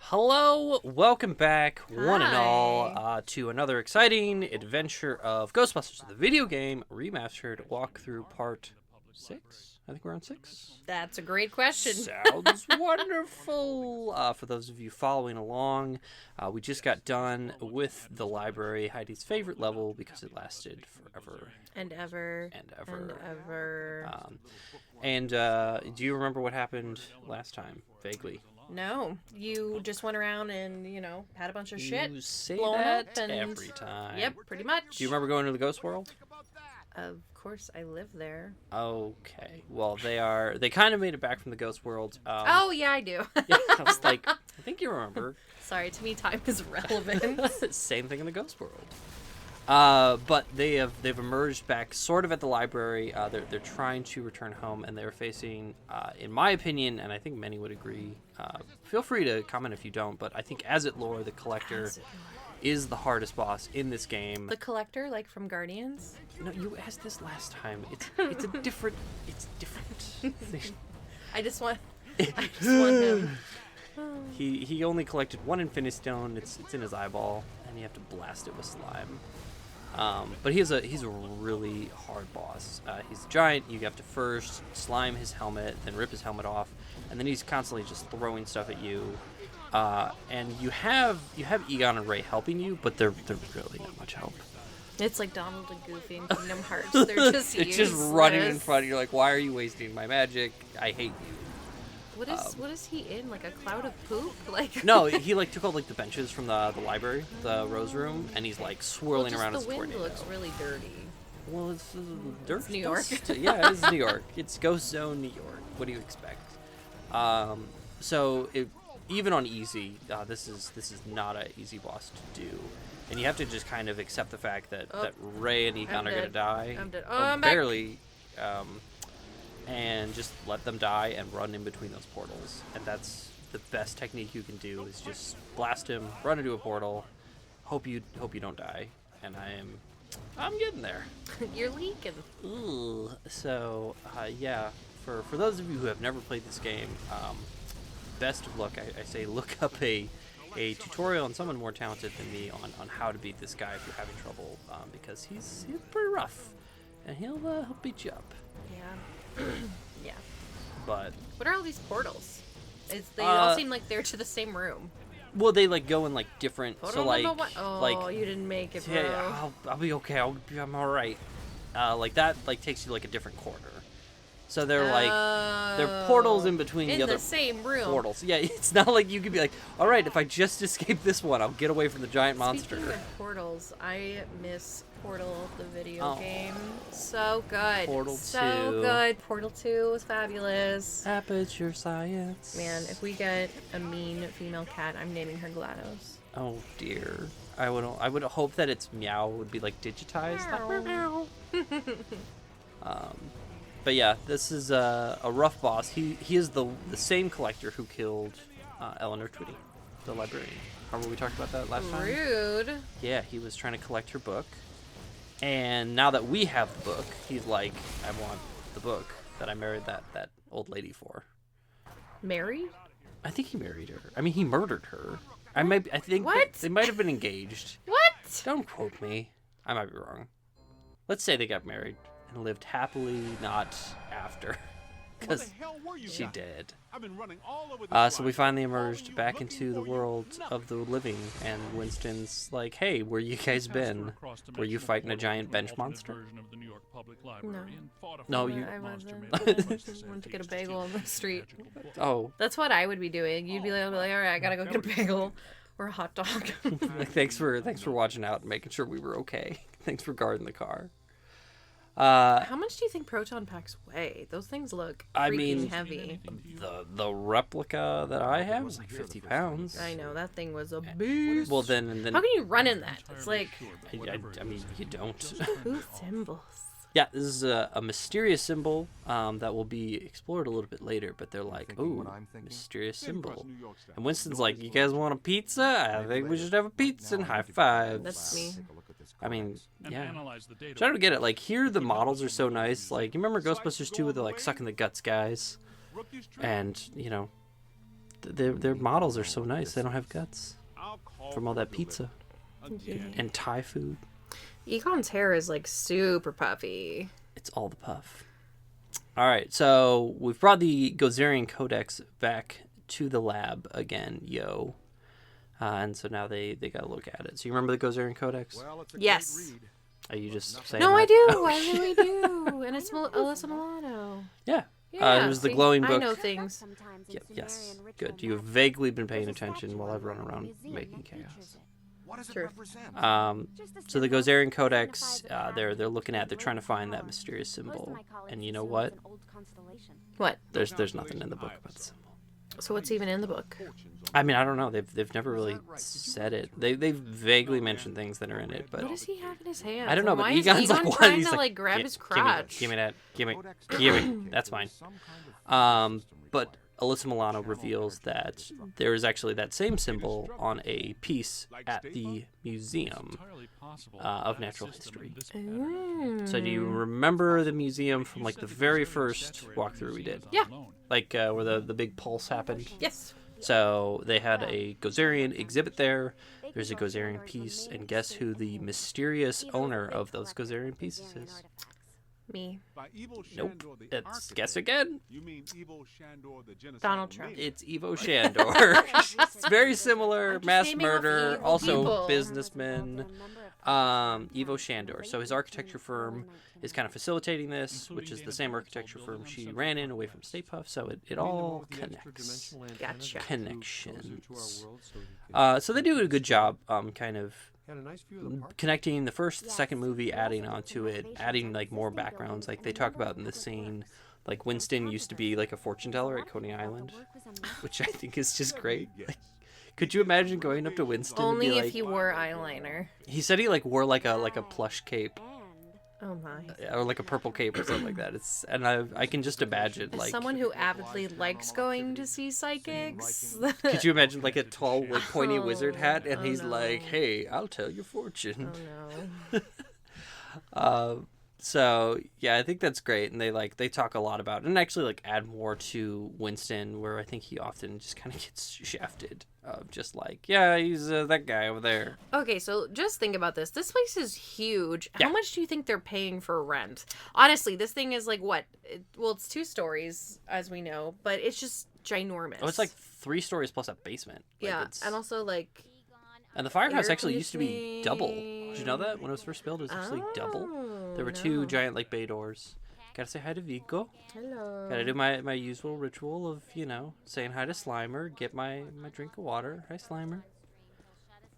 Hello, welcome back, one and all, Hi. to another exciting adventure of Ghostbusters, the video game remastered walkthrough part 6. I think we're on 6. That's a great question. Sounds wonderful. For those of you following along, we just got done with the library, Heidi's favorite level because it lasted forever And ever. and ever. And ever. Do you remember what happened last time? Vaguely. No. You just went around and, had a bunch of shit. You say blown that up and... every time. Yep, pretty much. Do you remember going to the ghost world? Of course, I live there. Okay. Well, they kind of made it back from the ghost world. Oh, yeah, I do. Yeah, I was like, I think you remember. Sorry, to me, time is relevant. Same thing in the ghost world. But they've emerged back sort of at the library. They're trying to return home, and they're facing, in my opinion, and I think many would agree. Feel free to comment if you don't, but I think as it lore, the collector is the hardest boss in this game. The collector, like from Guardians? No, you asked this last time. It's a different. It's different. I just want him. He only collected one Infinity Stone. It's in his eyeball, and you have to blast it with slime. But he's a really hard boss. He's giant. You have to first slime his helmet, then rip his helmet off, and then he's constantly just throwing stuff at you. And you have Egon and Ray helping you, but they're really not much help. It's like Donald and Goofy in Kingdom Hearts. They're just It's just running in front. You're like, why are you wasting my magic? I hate you. What is he in? Like a cloud of poop? Like No, he took out the benches from the library, the Rose Room, and he's swirling around as a the wind tornado. looks really dirty. Well, it's dirt. It's New York. Yeah, it's New York. It's Ghost Zone, New York. What do you expect? Even on easy, this is not an easy boss to do, and you have to just kind of accept the fact that Ray and Egon are gonna die. I'm dead. I'm barely. And just let them die and run in between those portals. And that's the best technique you can do, is just blast him, run into a portal, hope you don't die. And I'm getting there. You're leaking. Ooh. So yeah, for those of you who have never played this game, best of luck. I say look up a tutorial on someone more talented than me on how to beat this guy if you're having trouble, because he's pretty rough, and he'll beat you up. Yeah. Yeah. But what are all these portals? They all seem like they're to the same room. well, they go in different. Oh, So you didn't make it, bro. yeah, I'll be okay. I'm all right. That takes you a different corner. So they're they're portals in between in the other the same room. portals. Yeah, it's not like you could be like, all right, if I just escape this one, I'll get away from the giant monster. Speaking of portals, I miss Portal, the video game. So good. Portal so 2. good. Portal 2 was fabulous. Aperture science. Man, if we get a mean female cat, I'm naming her GLaDOS. Oh dear. I would hope that its meow would be digitized. Meow. But yeah, this is a rough boss. He is the same collector who killed Eleanor Twitty, the librarian. Remember we talked about that last time? Rude. Yeah, he was trying to collect her book. And now that we have the book, he's like, I want the book that I married that old lady for. Married? I think he married her. I mean, he murdered her. I think What? They might have been engaged. What? Don't quote me. I might be wrong. Let's say they got married and lived happily, not after. Because she did. So we finally emerged back into the world of the living, and Winston's like, hey, where you guys been? Were you fighting a giant bench monster? No, you... I went to get a bagel on the street. Oh. That's what I would be doing. You'd be like, all right, I gotta go get a bagel or a hot dog. Thanks for watching out and making sure we were okay. Thanks for guarding the car. How much do you think proton packs weigh? Those things look freaking heavy. The replica that I have was 50 pounds. I know, that thing was a beast. Well, then how can you run in that? It's like... I mean, you don't. Two symbols. Yeah, this is a mysterious symbol that will be explored a little bit later, but they're like, ooh, mysterious symbol. And Winston's like, you guys want a pizza? I think we should have a pizza and high fives. That's me. I mean, yeah. Try to get it. Here the models are so nice. You remember Ghostbusters 2 where they're sucking the guts guys? And, their models are so nice. They don't have guts from all that pizza and Thai food. Egon's hair is like super puffy. It's all the puff. All right, so we've brought the Gozerian Codex back to the lab again, and so now they got to look at it. So you remember the Gozerian Codex? Yes. Are you just saying No, that? I do. I really do. And it's Alyssa Milano. Yeah. Yeah, it was the glowing book. I know things. Yes. Good. You've vaguely been paying attention while I've run around making chaos. What does it True. represent? So the Gozerian Codex, they're looking at, they're trying to find that mysterious symbol. And you know what? What? There's nothing in the book about the symbol. So what's even in the book? I mean, I don't know. They've never really said it. They've vaguely mentioned things that are in it, but What does he have in his hand? I don't know. But Why is Egon's Egon like, what? trying He's to like, like grab his crotch? Give me that. Give me. That's fine. But Alyssa Milano reveals that there is actually that same symbol on a piece at the Museum of Natural History. So do you remember the museum from like the very first walkthrough we did? Yeah. Like where the big pulse happened? Yes. So they had a Gozerian exhibit there. There's a Gozerian piece, and guess who the mysterious owner of those Gozerian pieces is? Me. Nope. It's guess again. Donald Trump. It's Ivo Shandor. It's very similar. I'm just Mass naming off murder, evil also people. businessman. Ivo Shandor. So his architecture firm is kind of facilitating this, which is the same architecture firm she ran in away from Stay Puft. So it all connects. Gotcha. Connections. So they do a good job, kind of connecting the first, the second movie, adding onto it, adding like more backgrounds. Like they talk about in the scene, like Winston used to be like a fortune teller at Coney Island, which I think is just great. Like, could you imagine going up to Winston? Only and be if like, he wore eyeliner. He said he like wore like a plush cape. Oh my. Or like a purple cape or something like that. I can just imagine As like. someone who avidly likes going to see psychics. Could you imagine like a tall, like pointy wizard hat, and he's like, "Hey, I'll tell your fortune." Oh no. So yeah, I think that's great, and they talk a lot about it, and actually like add more to Winston, where I think he often just kind of gets shafted of just like, yeah, he's that guy over there. Okay, so just think about this. This place is huge. Yeah. How much do you think they're paying for rent? Honestly, this thing is like what? Well, it's 2 stories, as we know, but it's just ginormous. Oh, it's like 3 stories plus a basement. Like, yeah, it's... and also like. And the firehouse air actually used to be double. Did you know that when it was first built, it was actually double? There were 2 giant like bay doors. Gotta say hi to Vigo. Hello. Gotta do my usual ritual of, saying hi to Slimer, get my drink of water. Hi, Slimer.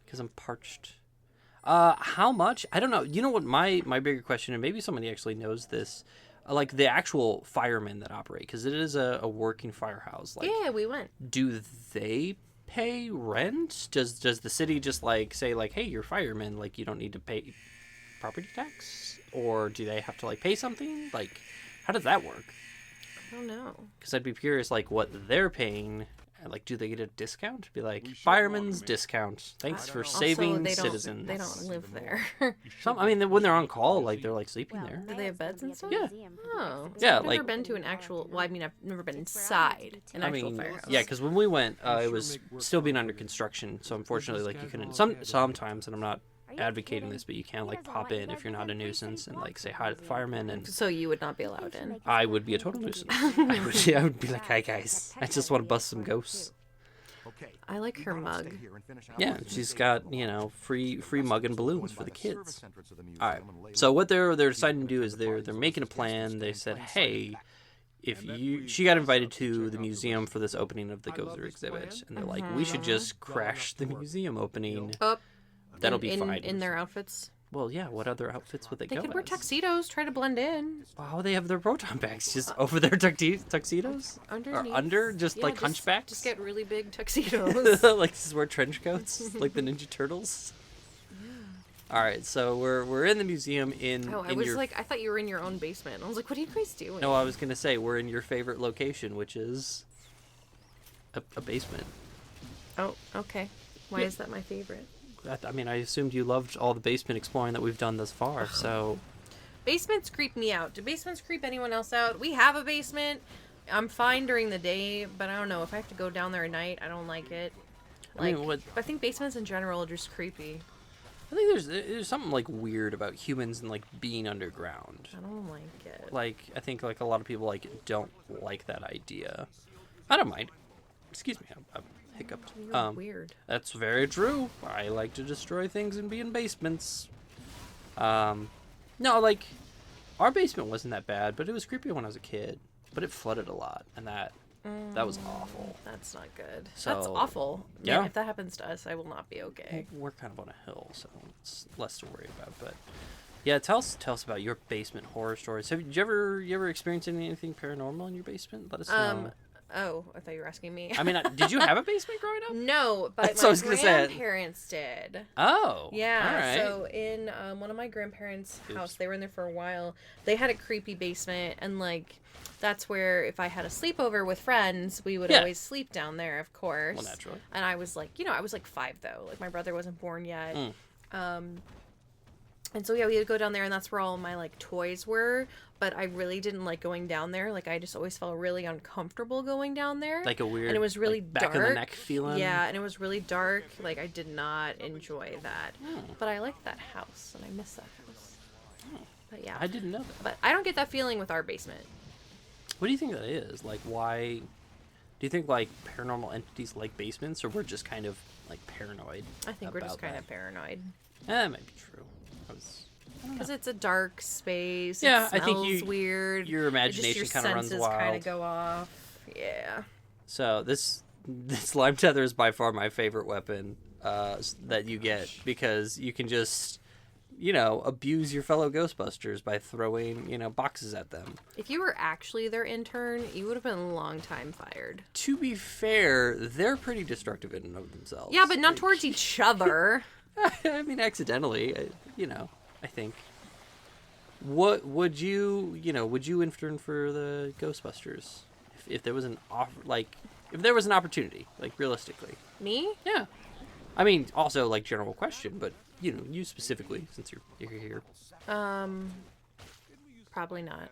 Because I'm parched. How much? I don't know. You know what my bigger question, and maybe somebody actually knows this, like the actual firemen that operate, because it is a working firehouse. Like, Yeah, we went. do they pay rent? Does the city just like say like, hey, you're firemen, like you don't need to pay property tax? Or do they have to like pay something? Like, how does that work? I don't know. Because I'd be curious like what they're paying. Like, do they get a discount? Be like, fireman's discount. Thanks for saving also, citizens. They don't live there. When they're on call, like they're like sleeping there. Do they have beds and stuff? Yeah. Oh. Yeah, I've never like- been to an actual. Well, I mean, I've never been inside an actual firehouse. Yeah, because when we went, it was still being under construction. So unfortunately, like you couldn't. Sometimes, and I'm not advocating this, but you can like pop in if you're not a nuisance and like say hi to the firemen, and So you would not be allowed in. I would be a total nuisance. I would be like, hi guys, I just want to bust some ghosts. I like her mug. Yeah, she's got free mug and balloons for the kids. All right. So what they're deciding to do is they're making a plan. They said, hey, she got invited to the museum for this opening of the Gozer exhibit, and they're like, we should just crash the museum opening. That'll be fine. In their outfits. Well, yeah. What other outfits would they They go could wear as? tuxedos, try to blend in. How would they have their proton packs? Just over their tuxedos? Underneath. Or under? Just Yeah, like hunchbacks? Just get really big tuxedos. Like just wear trench coats? Like the Ninja Turtles? All right, so we're in the museum I thought you were in your own basement. I was like, what are you guys doing? No, I was going to say we're in your favorite location, which is a basement. Oh, okay. Why is that my favorite? I mean, I assumed you loved all the basement exploring that we've done thus far, so... Basements creep me out. Do basements creep anyone else out? We have a basement. I'm fine during the day, but I don't know if I have to go down there at night. I don't like it. Like, I think basements in general are just creepy. I think there's something like weird about humans and like being underground. I don't like it. Like I think like a lot of people like don't like that idea. I don't mind. Excuse me, I'm hiccuped. You're weird. That's very true. I like to destroy things and be in basements. No, like our basement wasn't that bad, but it was creepy when I was a kid. But it flooded a lot, and that was awful. That's not good. So, that's awful. Yeah. Man, if that happens to us, I will not be okay. We're kind of on a hill, so it's less to worry about. But yeah, tell us about your basement horror stories. Have you ever experienced anything paranormal in your basement? Let us know. Oh, I thought you were asking me. I mean, did you have a basement growing up? No, but So I my was gonna say grandparents did. Oh, Yeah. all right. So in one of my grandparents' house, they were in there for a while. They had a creepy basement, and like that's where if I had a sleepover with friends, we would always sleep down there, of course. Well, naturally. And I was like, I was like 5 though. Like my brother wasn't born yet. And so yeah, we would go down there, and that's where all my like toys were. But I really didn't like going down there. Like I just always felt really uncomfortable going down there. Like a weird, and it was really like, dark. back in the neck feeling. Yeah, and it was really dark. Like I did not enjoy that. But I like that house, and I miss that house. But yeah, I didn't know that. But I don't get that feeling with our basement. What do you think that is? Like, why? Do you think like paranormal entities like basements, or we're just kind of like paranoid? I think we're just kind of paranoid. That might be true. Because it's a dark space. Yeah, it smells I think weird. Your imagination kind of runs wild. Kind of go off. Yeah. So this slime tether is by far my favorite weapon that you get, because you can just abuse your fellow Ghostbusters by throwing boxes at them. If you were actually their intern, you would have been a long time fired. To be fair, they're pretty destructive in and of themselves. Yeah, but not towards each other. I mean, accidentally, I think. What would you intern for the Ghostbusters if there was an if there was an opportunity, like realistically? Me? Yeah. I mean, also like general question, but you specifically, since you're here. Probably not.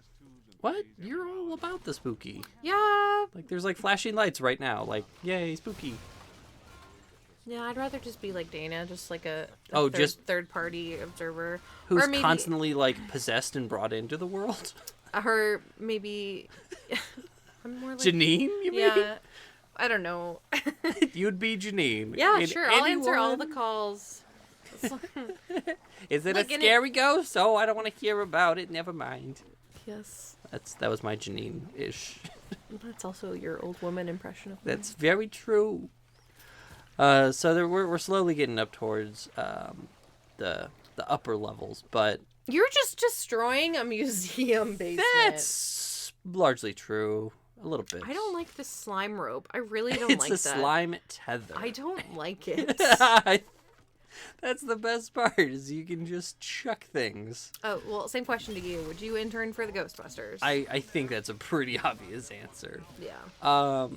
What? You're all about the spooky. Yeah. Like there's like flashing lights right now, like yay, spooky. Yeah, I'd rather just be like Dana, just like a third party observer. Who's or maybe, constantly like possessed and brought into the world. Or maybe I'm more like Janine, you mean? Yeah. I don't know. You'd be Janine. Yeah, sure. I'll answer all the calls. Is it a scary ghost? Oh, I don't want to hear about it. Never mind. Yes. That was my Janine-ish. That's also your old woman impression of me. That's very true. So we're slowly getting up towards the upper levels, but you're just destroying a museum basement. That's largely true. A little bit. I don't like the slime rope. I really don't like that. It's a slime tether. I don't like it. That's the best part, is you can just chuck things. Oh, well, same question to you. Would you intern for the Ghostbusters? I think that's a pretty obvious answer. Yeah.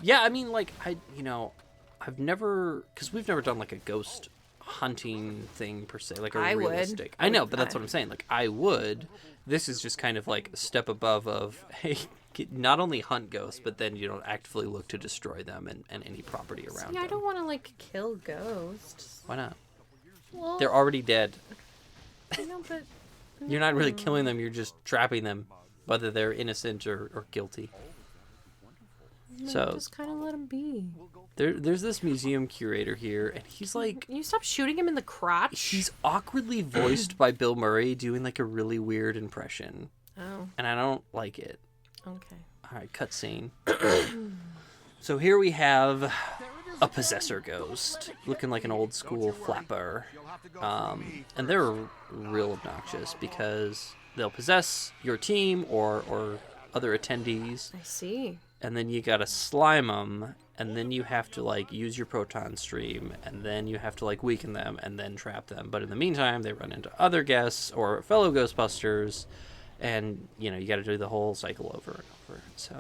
Yeah, I mean, like, I've never, because we've never done like a ghost hunting thing per se, like a realistic. I know, but that's what I'm saying. Like, I would. This is just kind of like a step above of, hey, not only hunt ghosts, but then actively look to destroy them and any property around them. I don't want to like kill ghosts. Why not? Well, they're already dead. I know, but you're not really killing them. You're just trapping them, whether they're innocent or guilty. No, so just kind of let him be. There's this museum curator here, and he's like... Can you stop shooting him in the crotch? He's awkwardly voiced by Bill Murray doing like a really weird impression. Oh. And I don't like it. Okay. All right, cutscene. So here we have a possessor ghost, looking like an old school flapper. And they're real obnoxious because they'll possess your team or other attendees. I see. And then you gotta slime them, and then you have to like use your proton stream, and then you have to like weaken them and then trap them. But in the meantime, they run into other guests or fellow Ghostbusters, and you gotta do the whole cycle over and over. So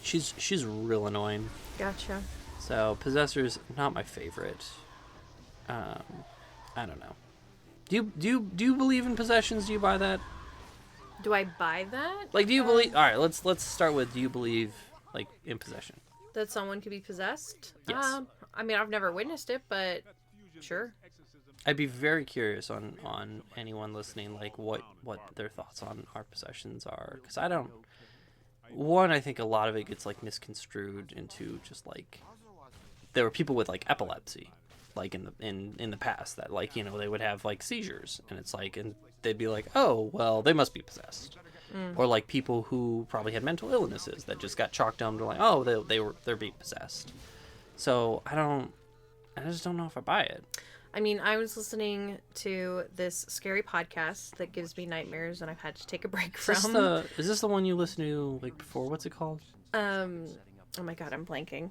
she's real annoying. Gotcha. So Possessor's not my favorite. I don't know. Do you believe in possessions? Do you buy that? Do I buy that? Like, do you believe? All right, let's start with, do you believe, like, in possession? That someone could be possessed? Yes. I mean, I've never witnessed it, but sure. I'd be very curious on anyone listening, like, what their thoughts on our possessions are, because I don't. One, I think a lot of it gets, like, misconstrued into just, like, there were people with, like, epilepsy, like, in the past that, like, you know, they would have, like, seizures, and it's like, and they'd be like, oh, well, they must be possessed. Or, like, people who probably had mental illnesses that just got chalked down to, like, oh, they're being possessed. So I just don't know if I buy it. I mean, I was listening to this scary podcast that gives me nightmares, and I've had to take a break from. Is this the one you listened to, like, before? What's it called? Oh my god, I'm blanking.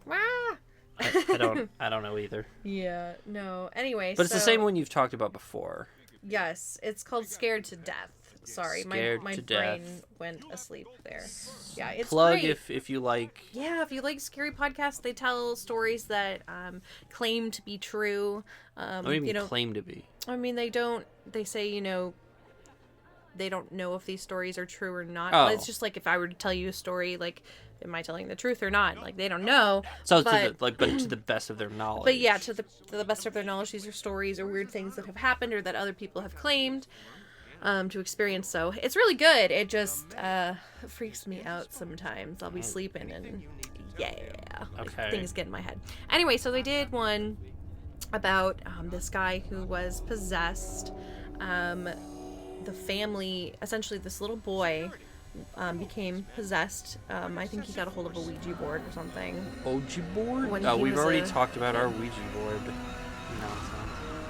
I don't know either. Yeah, no. Anyway, but it's the same one you've talked about before. Yes, it's called Scared to Death. Sorry, my brain went asleep there. Yeah, it's Plug great. if you like. Yeah, if you like scary podcasts, they tell stories that claim to be true. What do you mean claim to be? I mean, they say, you know, they don't know if these stories are true or not. Oh. It's just like if I were to tell you a story, like, am I telling the truth or not? Like, they don't know. So but to the best of their knowledge. But yeah, to the best of their knowledge, these are stories or weird things that have happened or that other people have claimed to experience. So it's really good. It just freaks me out sometimes. I'll be sleeping and things get in my head. Anyway, so they did one about this guy who was possessed. The family, essentially this little boy, became possessed. I think he got a hold of a Ouija board or something. Ouija board? Oh, we've already talked about our Ouija board nonsense.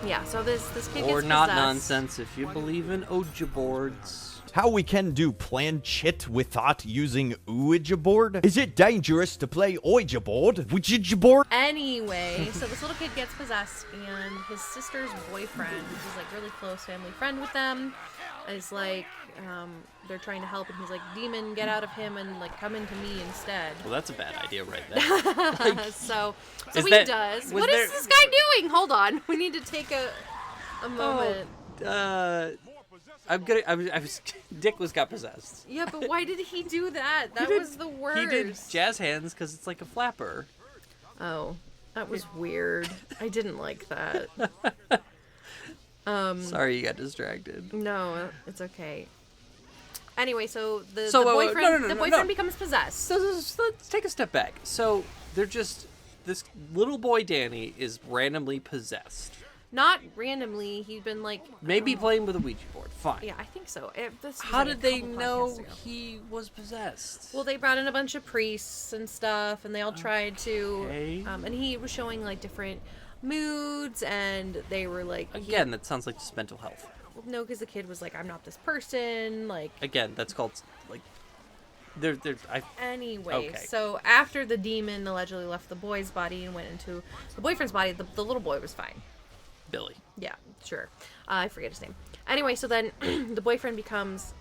Yeah, so this kid or gets not possessed. nonsense if you believe in Ouija boards. How we can do planchette without using Ouija board? Is it dangerous to play Ouija board? Ouija board? Anyway, so this little kid gets possessed, and his sister's boyfriend, who's like really close family friend with them, is like, they're trying to help, and he's like, demon, get out of him and like come into me instead. Well, that's a bad idea right there. So he does. What is this guy doing? Hold on, we need to take a moment. Dick got possessed. Yeah, but why did he do that? That was the worst. He did jazz hands because it's like a flapper. Oh, that was weird. I didn't like that. Sorry you got distracted. No, it's okay. Anyway, so the boyfriend becomes possessed. So let's take a step back. So this little boy Danny is randomly possessed. Not randomly. He'd been like maybe playing with a Ouija board. Fine. Yeah, I think so. How did they know he was possessed? Well, they brought in a bunch of priests and stuff, and they all tried to. And he was showing like different moods, and they were like. Again, that sounds like just mental health. No, because the kid was like, "I'm not this person." Like. Again, that's called like. Anyway, okay. So after the demon allegedly left the boy's body and went into the boyfriend's body, the little boy was fine. Billy. Yeah, sure. I forget his name. Anyway, so then the boyfriend becomes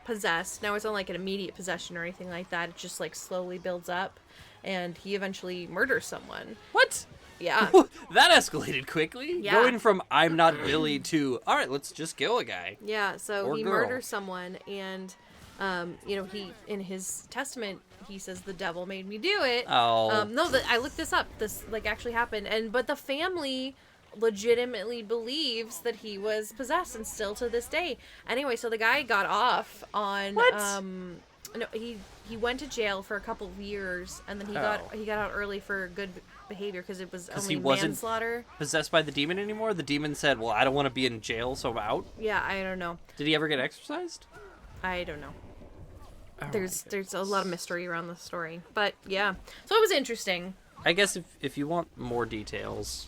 possessed. Now it's not like an immediate possession or anything like that. It just like slowly builds up, and he eventually murders someone. What? Yeah. That escalated quickly. Yeah. Going from I'm not Billy to all right, let's just kill a guy. Yeah. So or he girl. murders someone, and he in his testament he says the devil made me do it. Oh. No, I looked this up. This like actually happened, but the family legitimately believes that he was possessed, and still to this day. Anyway, so the guy got off on what? No, he went to jail for a couple of years, and then he got out early for good behavior because it was only manslaughter. Wasn't possessed by the demon anymore. The demon said, "Well, I don't want to be in jail, so I'm out." Yeah, I don't know. Did he ever get exorcised? I don't know. Oh, there's a lot of mystery around the story, but yeah, so it was interesting. I guess if you want more details,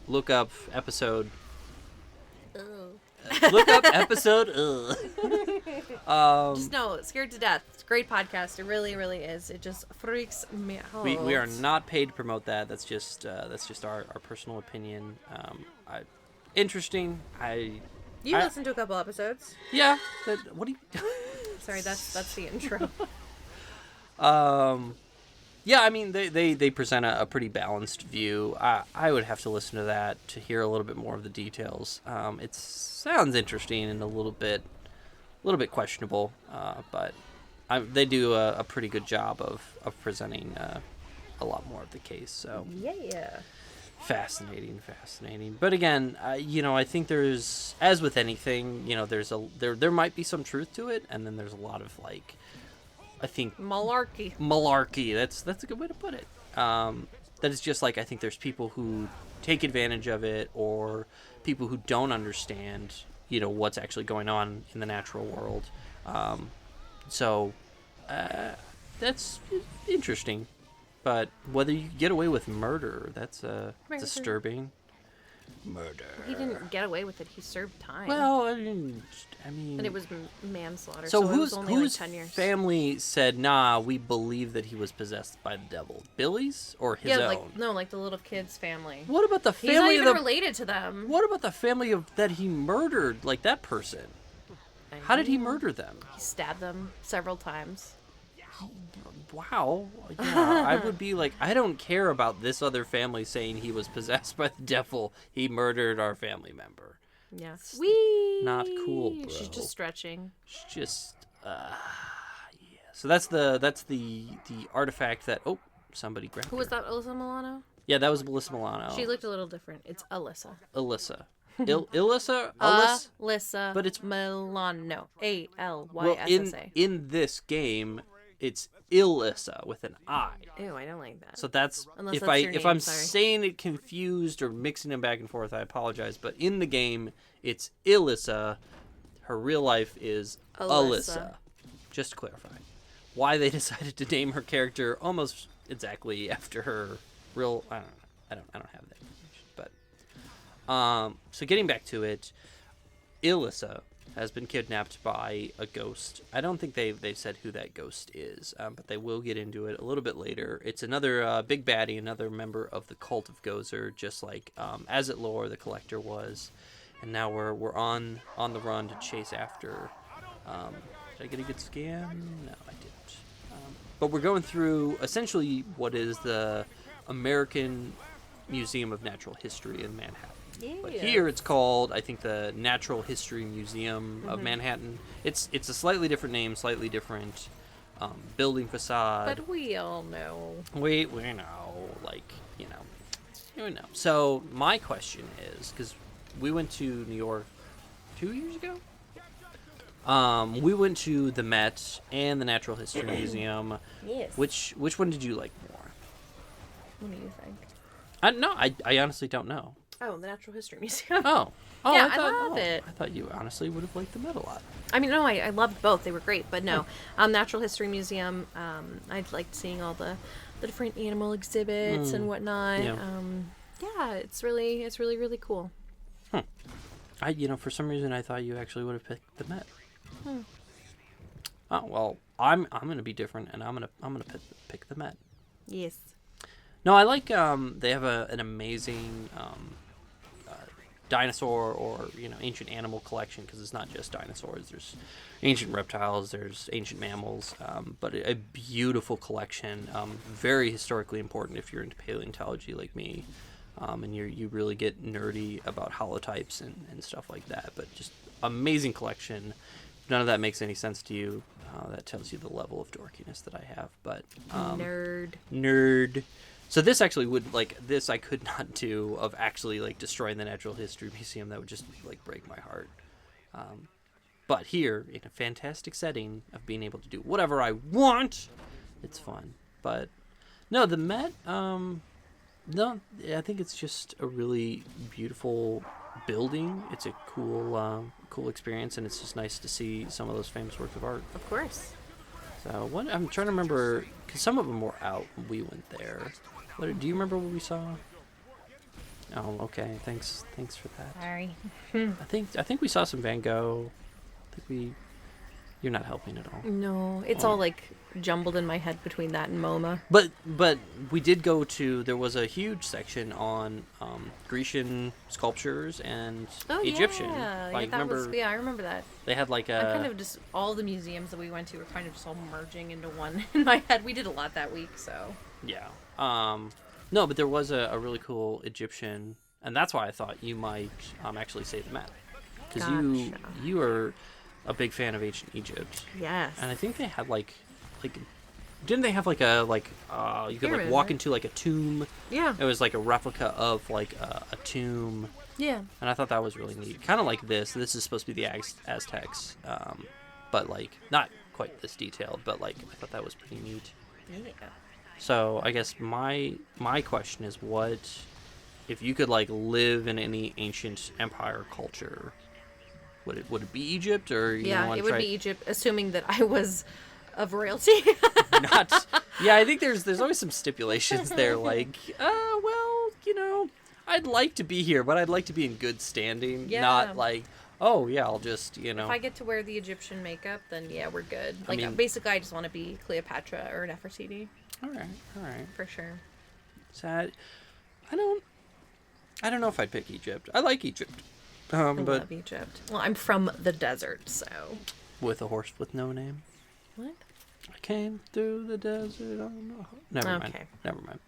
look up episode. Look up episode. Just know, Scared to Death. It's a great podcast. It really, really is. It just freaks me out. We are not paid to promote that. That's just our personal opinion. Interesting. You listened to a couple episodes. Yeah. What do you? Sorry, that's the intro. Yeah, I mean, they present a pretty balanced view. I would have to listen to that to hear a little bit more of the details. It sounds interesting and a little bit little bit questionable, but they do a pretty good job of presenting a lot more of the case. So Yeah. fascinating. But again, I think there's, as with anything, there might be some truth to it, and then there's a lot of like, I think malarkey. That's a good way to put it. That is just like, I think there's people who take advantage of it, or people who don't understand, what's actually going on in the natural world. So that's interesting. But whether you get away with murder, that's disturbing. Murder. He didn't get away with it. He served time. Well, I mean, and it was manslaughter. So it was only whose like 10 years. family said, "Nah, we believe that he was possessed by the devil"? Billy's or his own? Like the little kid's family. What about the family? He's not even of related to them. What about the family of that he murdered? Like that person? How did he murder them? He stabbed them several times. Wow. Yeah, I would be like, I don't care about this other family saying he was possessed by the devil. He murdered our family member. Yeah. Not cool, bro. She's just stretching. She's just, yeah. So that's the artifact that, somebody grabbed Who was her. that, Alyssa Milano? Yeah, that was Melissa Milano. She looked a little different. It's Alyssa. Alyssa. Alyssa? Alyssa. But it's Milano. Well, ALYSSA. in this game, it's Ilyssa with an I. Ew, I don't like that. So that's Unless if that's your if name, I'm sorry. saying it confused or mixing them back and forth, I apologize. But in the game, it's Ilyssa. Her real life is Alyssa. Just to clarify, why they decided to name her character almost exactly after her real. I don't have that information. But so getting back to it, Ilyssa has been kidnapped by a ghost. I don't think they've said who that ghost is, but they will get into it a little bit later. It's another big baddie, another member of the cult of Gozer, just like Azetlor, the Collector, was. And now we're on the run to chase after. Did I get a good scan? No, I didn't. But we're going through essentially what is the American Museum of Natural History in Manhattan. Yeah. But here it's called, I think, the Natural History Museum of Manhattan. It's a slightly different name, slightly different building facade. But we all know. We know, we know. So my question is, because we went to New York 2 years ago. We went to the Met and the Natural History Museum. Yes. Which one did you like more? What do you think? I honestly don't know. Oh, the Natural History Museum. Oh, Yeah, I love it. I thought you honestly would have liked the Met a lot. I mean, no, I loved both. They were great. But no, Natural History Museum, I liked seeing all the different animal exhibits and whatnot. Yeah. Yeah, it's really, really cool. For some reason I thought you actually would have picked the Met. Oh well, I'm gonna be different, and I'm gonna pick the Met. Yes. No, I like they have an amazing dinosaur or ancient animal collection, because it's not just dinosaurs. There's ancient reptiles, there's ancient mammals, but a beautiful collection. Very historically important if you're into paleontology like me, and you really get nerdy about holotypes and stuff like that. But just amazing collection. If none of that makes any sense to you, that tells you the level of dorkiness that I have. But nerd. So this actually this I could not do, of actually destroying the Natural History Museum. That would just break my heart. But here, in a fantastic setting of being able to do whatever I want, it's fun. But no, the Met, no, I think it's just a really beautiful building. It's a cool experience, and it's just nice to see some of those famous works of art. Of course. So I'm trying to remember, because some of them were out when we went there. Do you remember what we saw? Oh, okay. Thanks for that. Sorry. I think we saw some Van Gogh. You're not helping at all. No, it's all jumbled in my head between that and MoMA. But we did go to. There was a huge section on Grecian sculptures and Egyptian. Yeah, I remember that. They had I kind of just all the museums that we went to were kind of just all merging into one in my head. We did a lot that week, so. Yeah. No, but there was a really cool Egyptian, and that's why I thought you might actually say the Met, because you are a big fan of ancient Egypt, Yes. and I think they had like didn't they have like a you could like walk into like a tomb? Yeah. It was like a replica of like a tomb, Yeah. and I thought that was really neat. Kind of like this. This is supposed to be the Aztecs, but like not quite this detailed. But like I thought that was pretty neat. Yeah. So I guess my question is, what if you could like live in any ancient empire culture? Would it be Egypt, or you Yeah, know, it would be Egypt, assuming that I was of royalty. not? Yeah, I think there's always some stipulations there. Like, well, you know, I'd like to be here, but I'd like to be in good standing. Yeah. Not like, oh yeah, I'll just If I get to wear the Egyptian makeup, then yeah, we're good. Like, mean- basically, I just want to be Cleopatra or Nefertiti All right. for sure. Sad. I don't know if I'd pick Egypt. I like Egypt. I But love Egypt. Well, I'm from the desert, so. with a horse with no name. What? I came through the desert on a Never mind. Okay. Never mind.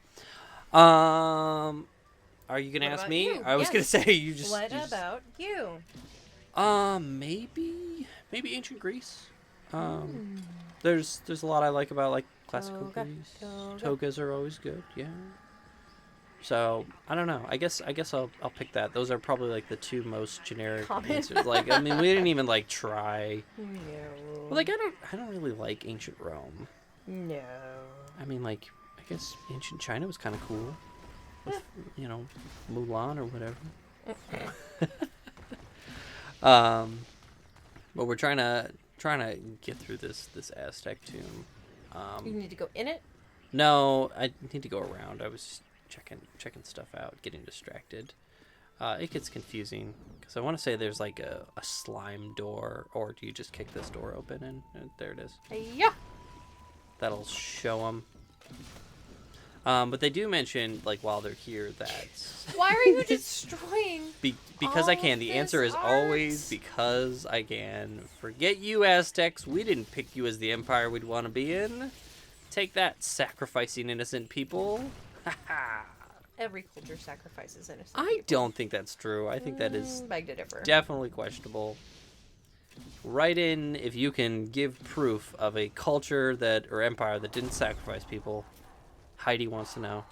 Are you gonna What ask about me? you? I was gonna Yes. say you just. What you just- about you? Maybe ancient Greece. There's a lot I like about like classical Toga, Greece. toga. Togas are always good. Yeah. So I don't know. I guess I'll pick that. Those are probably like the two most generic Common. answers. Like I mean, we didn't even like try. No. Well, like I don't really like ancient Rome. No. I mean, like I guess ancient China was kind of cool. With, you know, Mulan or whatever. But we're trying to get through this Aztec tomb. You need to go in it? No, I need to go around. I was just checking stuff out, getting distracted. It gets confusing because I want to say there's like a slime door, or do you just kick this door open and there it is? Yeah. That'll show them. But they do mention like while they're here that Why are you destroying? because I all can. The answer this is always art? because I can. Forget you Aztecs. We didn't pick you as the empire we'd want to be in. Take that, sacrificing innocent people. Every culture sacrifices innocent I people. don't think that's true. I think that is Beg to differ. definitely questionable. Write in if you can give proof of a culture or empire that didn't sacrifice people. Heidi wants to know.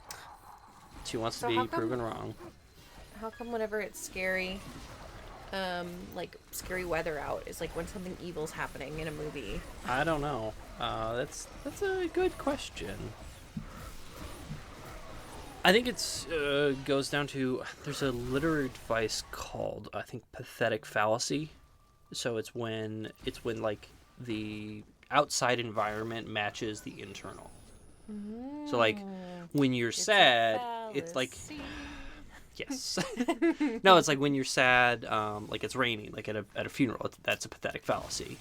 She wants So to how be come- proven wrong. How come whenever it's scary, like scary weather out, is like when something evil's happening in a movie? I don't know. That's a good question. I think it's goes down to there's a literary device called I think pathetic fallacy. So it's when like the outside environment matches the internal. So like when you're sad, it's like yes. No, it's like when you're sad, like it's raining, like at a funeral. That's a pathetic fallacy.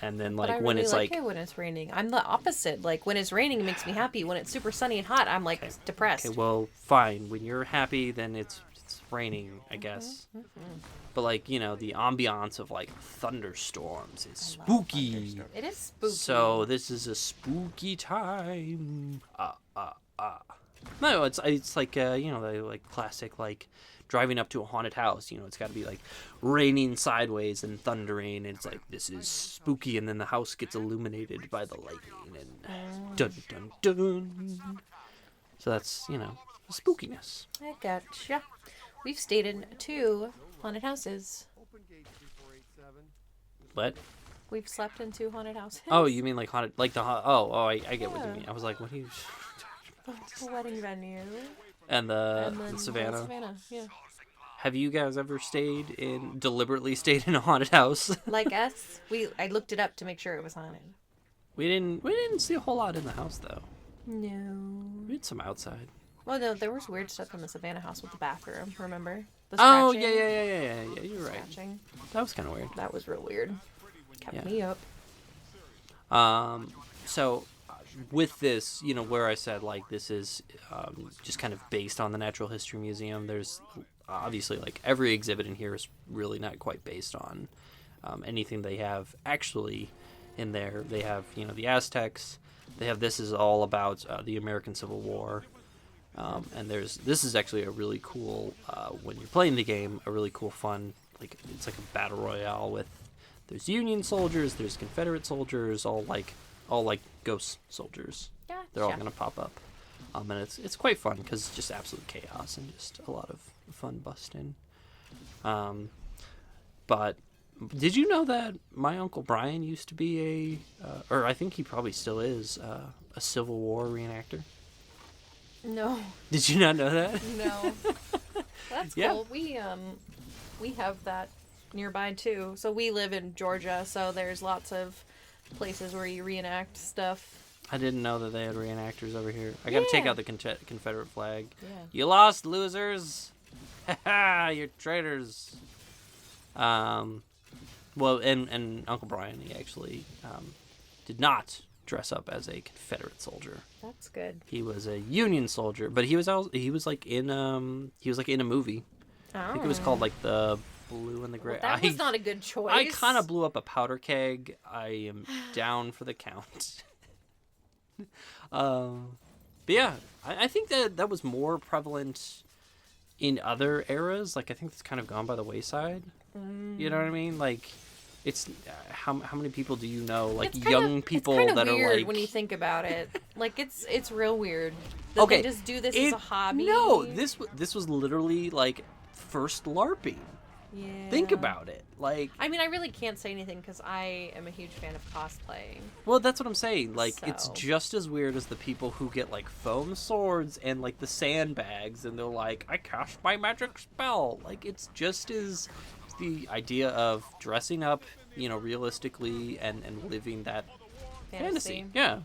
And then like But I when really it's like like it when it's raining. I'm the opposite. Like when it's raining, it makes me happy. When it's super sunny and hot, I'm like depressed. okay, well, fine. When you're happy, then it's raining, I guess. But like you know, the ambiance of like thunderstorms is spooky. It is spooky. So this is a spooky time. No, it's like you know the like classic like driving up to a haunted house. You know, it's got to be like raining sideways and thundering. And it's like this is spooky, and then the house gets illuminated by the lightning and dun dun dun. So that's you know spookiness. I gotcha. We've stayed in 2 haunted houses. What? We've slept in 2 haunted houses. Oh, you mean like haunted? Like the I get what you Yeah. mean. I was like, what do you? The wedding venue. And And the then Savannah. Savannah, yeah. Have you guys ever deliberately stayed in a haunted house? Like us, I looked it up to make sure it was haunted. We didn't see a whole lot in the house though. No. We had some outside. Well, no, there was weird stuff in the Savannah house with the bathroom. Remember? The Oh scratching? yeah. You're right. Scratching. That was kind of weird. That was real weird. Kept Yeah. me up. So with this, you know, where I said like this is just kind of based on the Natural History Museum. There's obviously like every exhibit in here is really not quite based on anything they have actually in there. They have you know the Aztecs. They have this is all about the American Civil War. And this is actually a really cool when you're playing the game, a really cool fun like it's like a battle royale with there's Union soldiers, there's Confederate soldiers, all like ghost soldiers. Gotcha. They're all gonna pop up, and it's quite fun because it's just absolute chaos and just a lot of fun busting. But did you know that my Uncle Brian used to be or I think he probably still is, a Civil War reenactor? No. Did you not know that? No. That's Yeah. cool. We have that nearby too. So we live in Georgia, so there's lots of places where you reenact stuff. I didn't know that they had reenactors over here. I gotta take Yeah. out the Confederate flag. Yeah. You lost, losers! Ha you're traitors! Well, and Uncle Brian, he actually did not dress up as a Confederate soldier. That's good. He was a Union soldier, but he was like in a movie. Oh. I think it was called like the Blue and the Gray. That was not a good choice. I kind of blew up a powder keg. I am down for the count. But yeah, I think that was more prevalent in other eras. Like I think it's kind of gone by the wayside. You know what I mean? Like it's how many people do you know? Like young people it's that weird are like when you think about it. Like it's real weird. That okay, they just do this as a hobby. No, this was literally like first LARPing. Yeah. Think about it. Like I mean, I really can't say anything because I am a huge fan of cosplaying. well, that's what I'm saying. Like it's So. just as weird as the people who get like foam swords and like the sandbags, and they're like, I cast my magic spell. Like it's just as the idea of dressing up, you know, realistically and living that fantasy. Yeah.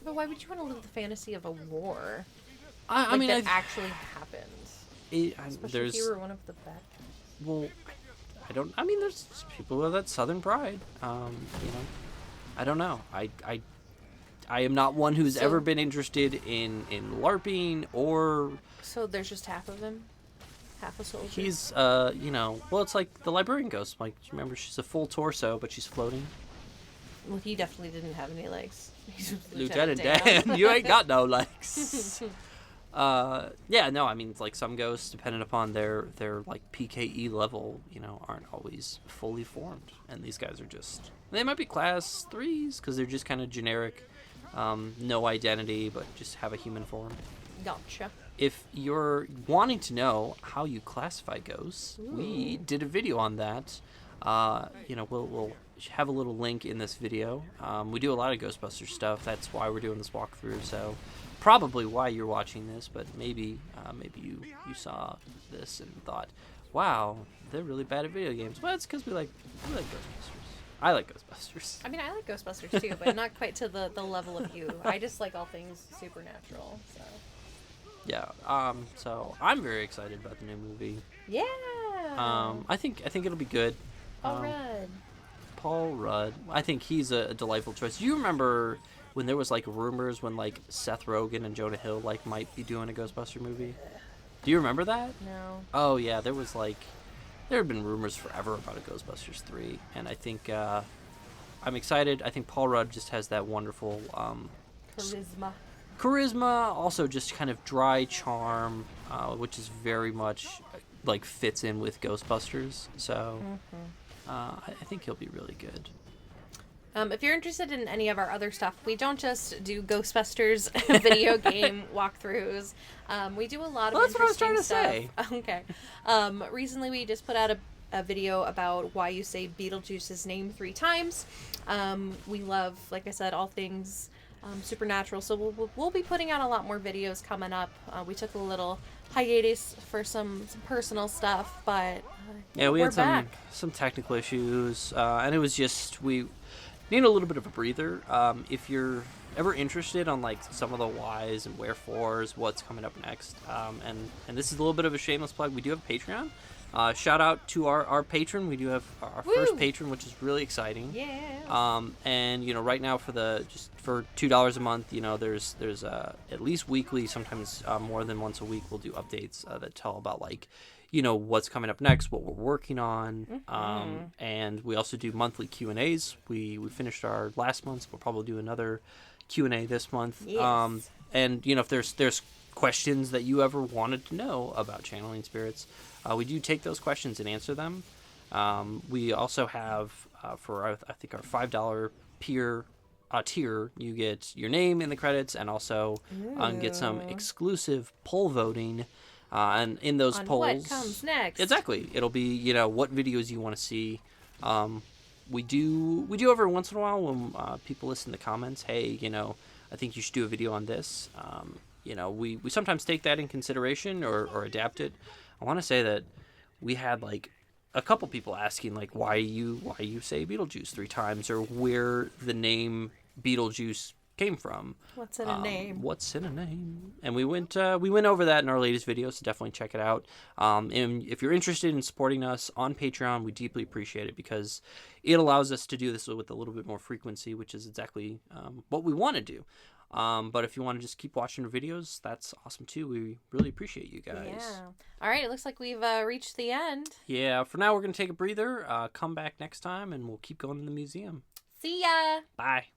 But why would you want to live the fantasy of a war? I mean, that actually happened. Especially there's if you were one of the bad. well, I mean, there's people who have that Southern pride. You know, I don't know. I am not one who's ever been interested in LARPing or. So there's just half of him, half a soldier. He's you know, well, it's like the librarian ghost. Like, remember, she's a full torso, but she's floating. Well, he definitely didn't have any legs. He's Lieutenant Dan, you ain't got no legs. Yeah, no, I mean, it's like some ghosts, depending upon their like PKE level, you know, aren't always fully formed, and these guys are just, they might be class 3s because they're just kind of generic, no identity, but just have a human form. Gotcha. If you're wanting to know how you classify ghosts, we did a video on that. You know, we'll have a little link in this video. We do a lot of Ghostbusters stuff. That's why we're doing this walkthrough. So probably why you're watching this, but maybe you saw this and thought, wow, they're really bad at video games. Well, it's because we like Ghostbusters. I like Ghostbusters. I mean, I like Ghostbusters too, but not quite to the level of you. I just like all things supernatural. So. Yeah. So I'm very excited about the new movie. Yeah. I think it'll be good. All right. Paul Rudd. I think he's a delightful choice. Do you remember when there was like rumors when like Seth Rogen and Jonah Hill like might be doing a Ghostbuster movie? Do you remember that? No. Oh yeah, there had been rumors forever about a Ghostbusters 3, and I think I'm excited. I think Paul Rudd just has that wonderful charisma, also just kind of dry charm, which is very much like fits in with Ghostbusters. So I think he'll be really good. If you're interested in any of our other stuff, we don't just do Ghostbusters video game walkthroughs. We do a lot of Well, that's what I was trying to stuff. say. Okay. Recently, we just put out a video about why you say Beetlejuice's name 3 times. We love, like I said, all things supernatural, so we'll be putting out a lot more videos coming up. We took a little hiatus for some personal stuff, but yeah, we we're had back. some technical issues, and it was just we need a little bit of a breather. If you're ever interested on like some of the whys and wherefores, what's coming up next, and this is a little bit of a shameless plug, we do have a Patreon. Shout out to our patron. We do have our first patron, which is really exciting. Yeah. And you know, right now for $2 a month, you know, there's at least weekly, sometimes more than once a week, we'll do updates that tell about like, you know, what's coming up next, what we're working on, and we also do monthly Q&As. We finished our last month. We'll probably do another Q&A this month. Yes. And you know, if there's questions that you ever wanted to know about channeling spirits, we do take those questions and answer them. We also have for I think our $5 tier, you get your name in the credits and also get some exclusive poll voting. And in those On polls, what comes next? Exactly, it'll be what videos you want to see. We do every once in a while when people listen to comments. Hey, I think you should do a video on this. We sometimes take that in consideration or adapt it. I want to say that we had like a couple people asking like why you say Beetlejuice 3 times, or where the name Beetlejuice came from. What's in a name? What's in a name? And we went over that in our latest video, so definitely check it out. And if you're interested in supporting us on Patreon, we deeply appreciate it because it allows us to do this with a little bit more frequency, which is exactly what we want to do. But if you want to just keep watching our videos, that's awesome too. We really appreciate you guys. Yeah. All right, it looks like we've reached the end. Yeah, for now we're going to take a breather. Come back next time and we'll keep going to the museum. See ya! Bye.